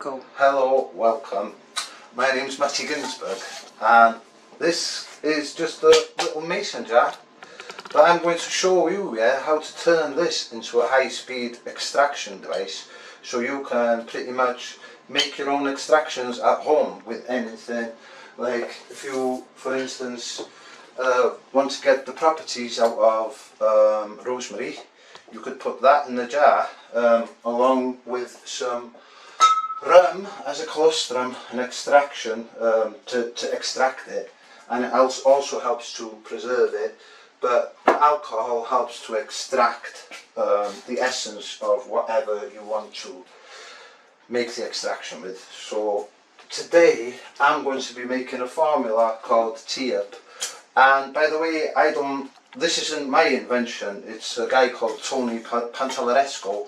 Go. Hello, welcome. My name's Matty Ginsberg and this is just a little mason jar, but I'm going to show you how to turn this into a high-speed extraction device so you can pretty much make your own extractions at home with anything. Like if you, for instance, want to get the properties out of rosemary, you could put that in the jar along with some rum as a colostrum, an extraction to extract it, and it also helps to preserve it, but alcohol helps to extract the essence of whatever you want to make the extraction with. So today I'm going to be making a formula called Tea Up, and by the way, this isn't my invention, it's a guy called Tony Pantalleresco,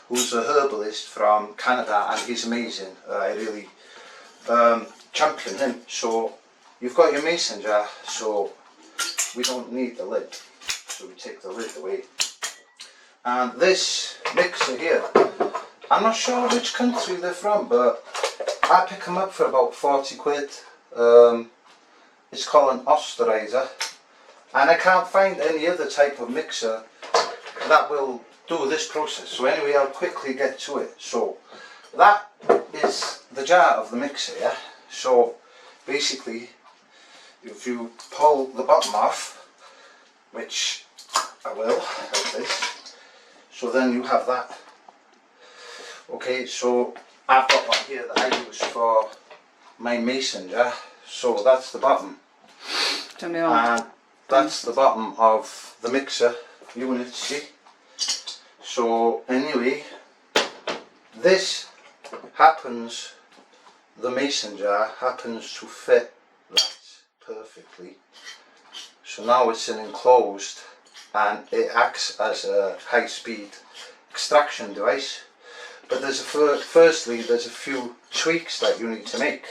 who's a herbalist from Canada, and he's amazing. I really champion him. So you've got your mason jar, so we don't need the lid, so we take the lid away. And this mixer here, I'm not sure which country they're from, but I pick them up for about 40 quid. It's called an osterizer, and I can't find any other type of mixer that will do this process. So anyway, I'll quickly get to it. So that is the jar of the mixer, yeah? So basically, if you pull the bottom off, which I will, like this, so then you have that. Okay, so I've got one here that I use for my mason jar. So that's the bottom. Turn me on. And that's the bottom of the mixer unit, see? So anyway, this happens, the mason jar happens to fit that perfectly. So now it's an enclosed and it acts as a high-speed extraction device. But there's firstly there's a few tweaks that you need to make.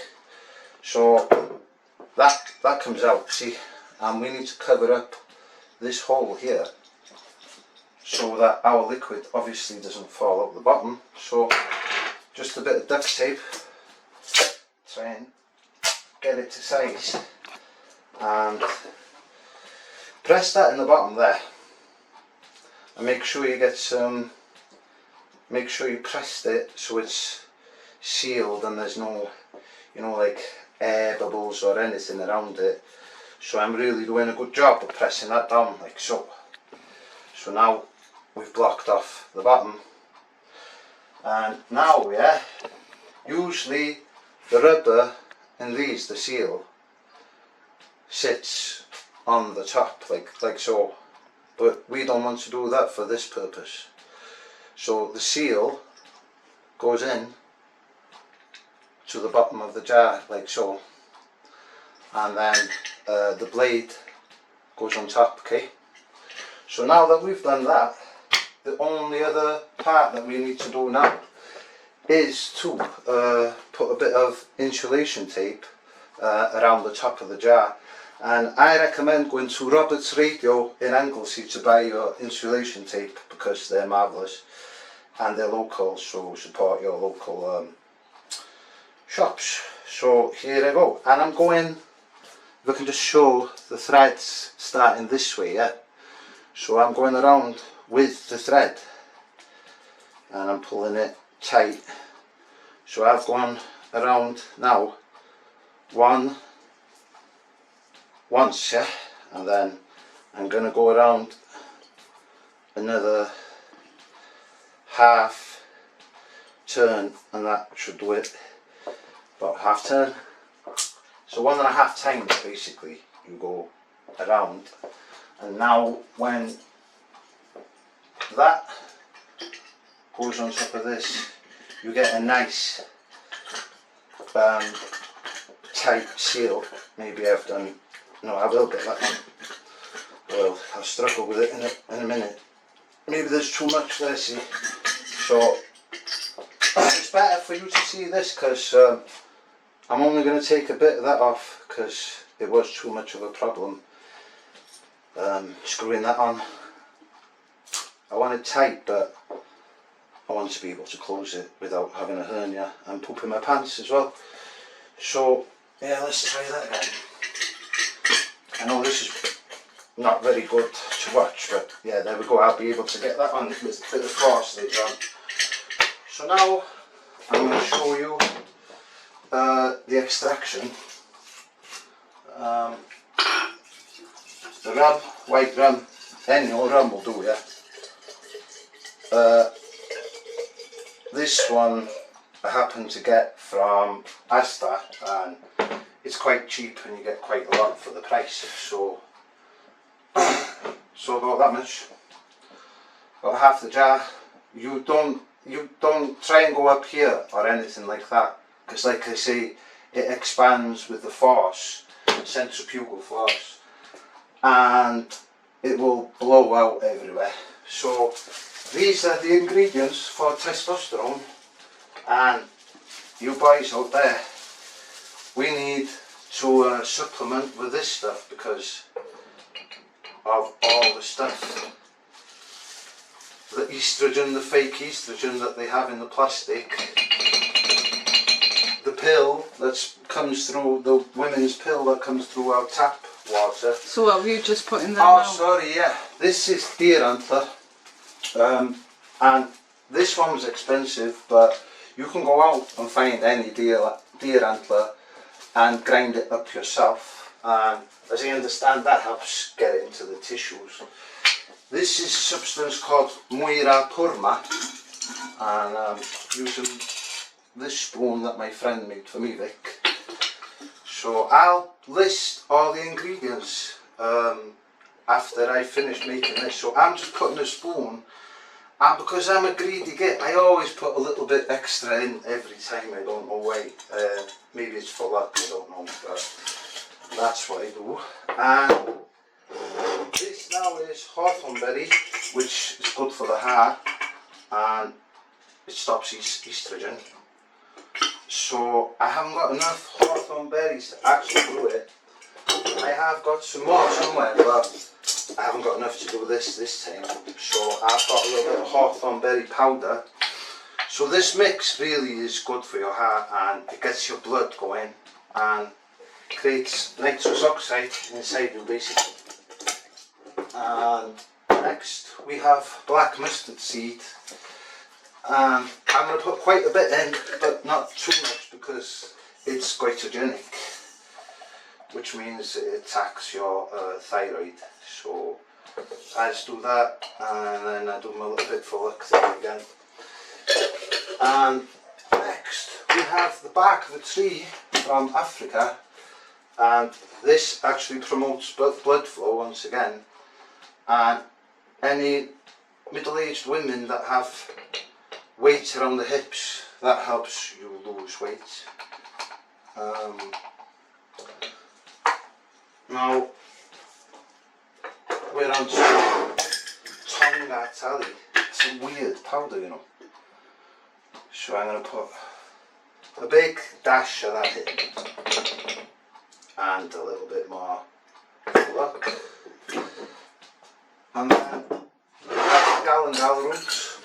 So that comes out, see, and we need to cover up this hole here, so that our liquid obviously doesn't fall out the bottom. So just a bit of duct tape, try and get it to size, and press that in the bottom there, and make sure you get some, make sure you pressed it so it's sealed and there's no, you know, like air bubbles or anything around it. So I'm really doing a good job of pressing that down like so. So now we've blocked off the bottom, and now usually the rubber in these, the seal, sits on the top like so, but we don't want to do that for this purpose. So the seal goes in to the bottom of the jar like so, and then the blade goes on top. Okay, so now that we've done that, the only other part that we need to do now is to put a bit of insulation tape around the top of the jar. And I recommend going to Robert's Radio in Anglesey to buy your insulation tape, because they're marvellous and they're local, so support your local shops. So here I go, and I'm going, if I can just show the threads starting this way, yeah. So I'm going around with the thread and I'm pulling it tight. So I've gone around now once, yeah, and then I'm going to go around another half turn, and that should do it, about half turn. So 1.5 times basically you go around, and now when that goes on top of this, you get a nice tight seal. Maybe I've done, no, I will get that one. Well, I'll struggle with it in a minute. Maybe there's too much there, see. So it's better for you to see this, because I'm only going to take a bit of that off because it was too much of a problem screwing that on. I want it tight, but I want to be able to close it without having a hernia and poop in my pants as well. So yeah, let's try that again. I know this is not very good to watch, but yeah, there we go. I'll be able to get that on with a bit of force later on. So now I'm going to show you the extraction. The rum, white rum, any old rum will do, yeah. This one I happen to get from Asda, and it's quite cheap and you get quite a lot for the price, so about that much. About half the jar. You don't try and go up here or anything like that, because like I say, it expands with the force, centrifugal force, and it will blow out everywhere. So these are the ingredients for testosterone, and you boys out there, we need to supplement with this stuff because of all the stuff, the estrogen, the fake estrogen that they have in the plastic, the pill that comes through, the women's pill that comes through our tap water. So what have you just put in there Oh, now? sorry, yeah. This is deer antler, and this one was expensive, but you can go out and find any deer antler and grind it up yourself, and as I understand that helps get it into the tissues. This is a substance called Muira Purma, and I'm using this spoon that my friend made for me, Vic. So I'll list all the ingredients after I finish making this. So I'm just putting a spoon, and because I'm a greedy git, I always put a little bit extra in every time. I don't know why. Maybe it's for luck, I don't know, but that's what I do. And this now is hawthorn berry, which is good for the heart and it stops estrogen. So I haven't got enough hawthorn berries to actually do it. I have got some more somewhere, but I haven't got enough to do this time. So I've got a little bit of hawthorn berry powder. So this mix really is good for your heart, and it gets your blood going and creates nitrous oxide inside you basically. And next we have black mustard seed, and I'm going to put quite a bit in, but not too much because it's goitrogenic, which means it attacks your thyroid. So I just do that, and then I do my little bit for luck thing again. And next we have the bark of a tree from Africa, and this actually promotes blood flow once again, and any middle-aged women that have weight around the hips, that helps you lose weight. Now we're on to Tongat Ali. It's a weird powder, you know. So I'm going to put a big dash of that in, and a little bit more luck. And then we have Galangal roots,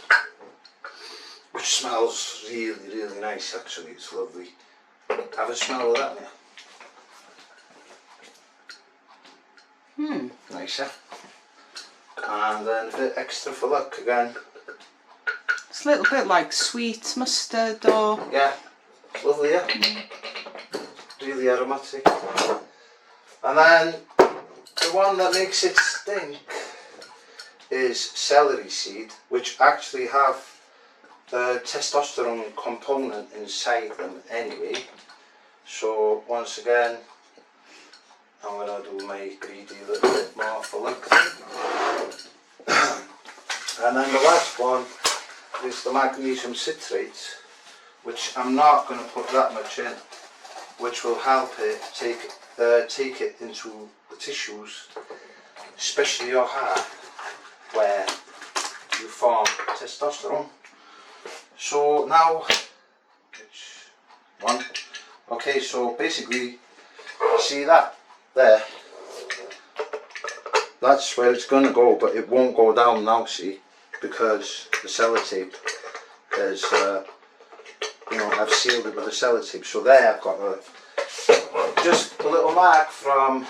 which smells really, really nice actually. It's lovely. Have a smell of that now. Nicer. And then a bit extra for luck again. It's a little bit like sweet mustard or... Yeah, lovely, yeah. Really aromatic. And then the one that makes it stink is celery seed, which actually have the testosterone component inside them anyway. So once again, I'm going to do my greedy little bit more for luck. And then the last one is the magnesium citrate, which I'm not going to put that much in, which will help it take it into the tissues, especially your heart, where you form testosterone. So now, which one? Okay, so basically, see that there? That's where it's going to go, but it won't go down now, see, because the sellotape because you know, I've sealed it with a sellotape. So there I've got just a little mark from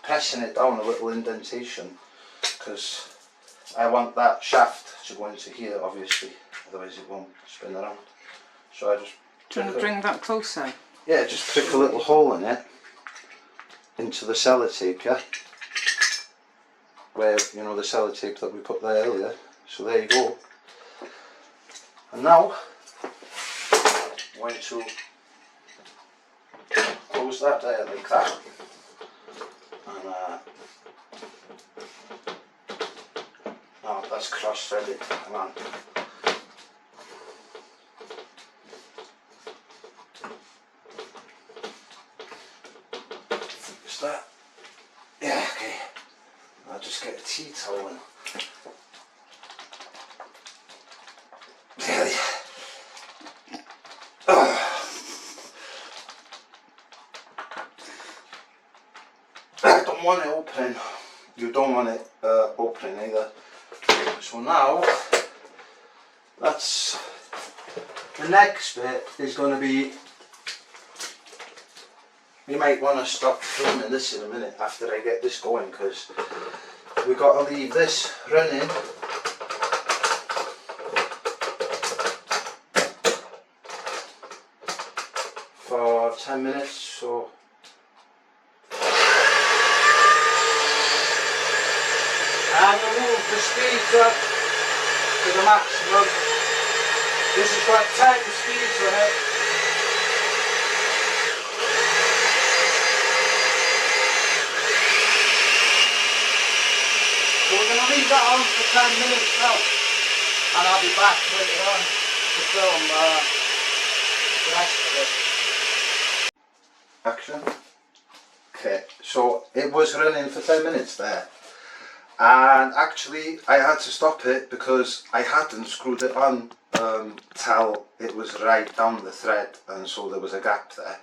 pressing it down, a little indentation, because I want that shaft to go into here, obviously, otherwise it won't spin around. So I just do you want to bring that closer? Yeah, just prick a little hole in it into the sellotape, yeah, where, you know, the sellotape that we put there earlier. So there you go. And now I'm going to close that there like that, and now that's cross-threaded. Come on. Fix that. Yeah, okay. I'll just get a tea towel and really. I don't want it open. You don't want it open either. So now, that's the next bit is going to be. You might want to stop filming this in a minute after I get this going, because we've got to leave this running for 10 minutes. So and remove the speed up to the maximum. This has got 10 speeds on it. So we're going to leave that on for 10 minutes now, and I'll be back later on to film the rest of it. Action. Okay, so it was running for 10 minutes there, and actually I had to stop it because I hadn't screwed it on till it was right down the thread, and so there was a gap there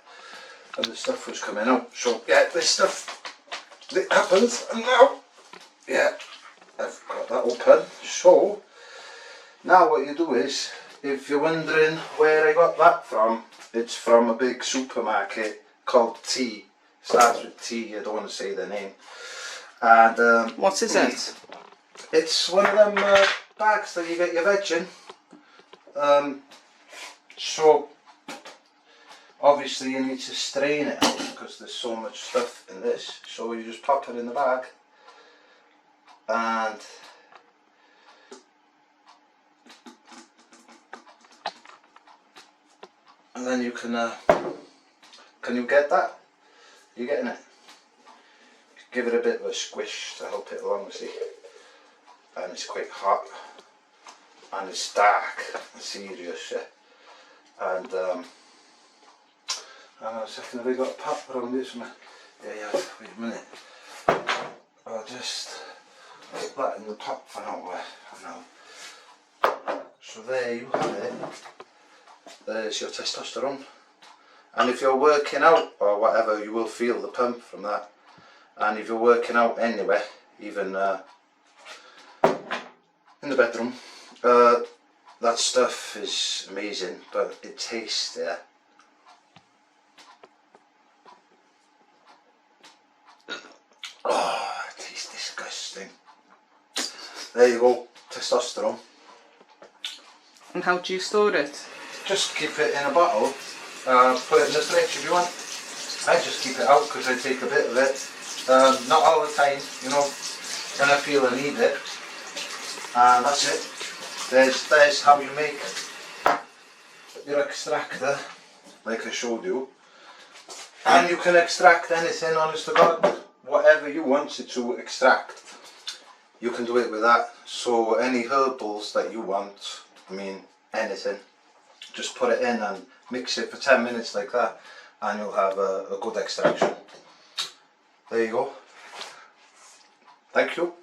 and the stuff was coming out. So yeah, this stuff, it happens, and now yeah, I've got that open. So now what you do is, if you're wondering where I got that from, it's from a big supermarket called T. Starts with T, I don't want to say the name. And What is it? It's one of them bags that you get your veg in. So obviously you need to strain it out because there's so much stuff in this. So you just pop it in the bag, and then you can you get that? You're getting it? Give it a bit of a squish to help it along, see? And it's quite hot, and it's dark and serious, yeah. And hang on a second, have I got a pot around this one? Yeah, wait a minute. I'll just put that in the pot for now. So there you have it. There's your testosterone. And if you're working out or whatever, you will feel the pump from that. And if you're working out anyway, even in the bedroom, that stuff is amazing, but it tastes there. Oh, it tastes disgusting. There you go, testosterone. And how do you store it? Just keep it in a bottle, put it in the fridge if you want. I just keep it out because I take a bit of it, not all the time, you know, when I feel I need it. And that's it. There's how you make your extractor, like I showed you. And you can extract anything, honest to God, whatever you wanted to extract, you can do it with that. So any herbals that you want, I mean anything, just put it in and mix it for 10 minutes like that, and you'll have a good extraction. There you go. Thank you.